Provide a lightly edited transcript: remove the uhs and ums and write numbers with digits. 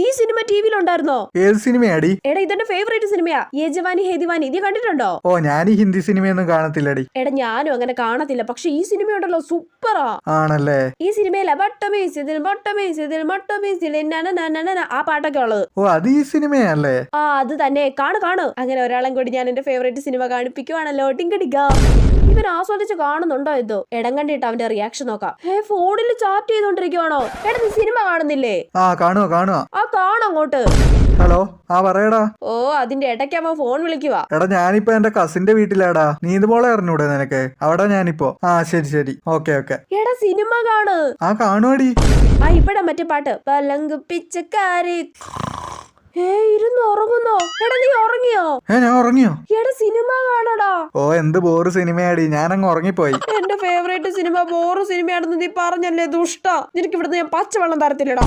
ഈ സിനിമ ടിവിയിലുണ്ടായിരുന്നോ? ഏത് സിനിമയാടി? എടാ ഇതെന്റെ ഫേവറേറ്റ് സിനിമയാ, യേ ജവാനി ഹേ ദീവാനി. നീ കണ്ടിട്ടുണ്ടോ? ഓ, ഞാൻ ഈ ഹിന്ദി സിനിമയൊന്നും കാണത്തില്ലടി. എടാ ഞാനും അങ്ങനെ കാണത്തില്ല, പക്ഷെ ഈ സിനിമ ഉണ്ടല്ലോ സൂപ്പറാ. ആണല്ലേ? ഈ സിനിമയിലെ ആ പാട്ടൊക്കെ ഉള്ളത്. ഓ, അത് ഈ സിനിമയല്ലേ? ആ അത് തന്നെ. കാണു. അങ്ങനെ ഒരാളും കൂടി ഞാൻ എന്റെ ഫേവറേറ്റ് സിനിമ കാണിപ്പിക്കുവാണല്ലോ. ടിങ്കടിക്കാ. ഇവൻ ആസ്വദിച്ച് കാണുന്നുണ്ടോ എന്തോ? ഇടം കണ്ടിട്ട് അവന്റെ റിയാക്ഷൻ നോക്കാം. ഫോണിൽ ചാറ്റ് ചെയ്തോണ്ടിരിക്കുവാണോ? എടാ നീ സിനിമ കാണുന്നില്ലേ? ആ കാണുവാ. ആ കാണങ്ങോട്ട്. ഹലോ, ആ പറയടാ. ഓ, അതിന്റെ ഇടയ്ക്ക് അവൻ ഫോൺ വിളിക്കുവാ. എടാ ഞാനിപ്പോ എന്റെ കസിന്റെ വീട്ടിലാടാ. നീ ഇതുപോലെ അറിഞ്ഞൂടെ നിനക്ക്? അവിടെ ഞാനിപ്പോ. ആ ശരി. ഓക്കെ. എടാ സിനിമ കാണ്. ആ കാണുവാടി. ആ ഇപ്പഴാ മറ്റേ പാട്ട്. പലങ്ക് പിച്ചക്കാരി. ഇരുന്ന് ഉറങ്ങുന്നോ? എടാ നീ ഉറങ്ങിയോ? ഞാൻ ഉറങ്ങിയോ? എടാ സിനിമ കാണടാ. ഓ, എന്ത് ബോറ് സിനിമയാടി, ഞാനങ്ങ് ഉറങ്ങിപ്പോയി. എന്റെ ഫേവറേറ്റ് സിനിമ ബോറ് സിനിമയാണെന്ന് നീ പറഞ്ഞല്ലേ ദുഷ്ട. നിനക്ക് ഇവിടുന്ന് ഞാൻ പച്ചവെള്ളം തരത്തില്ലടാ.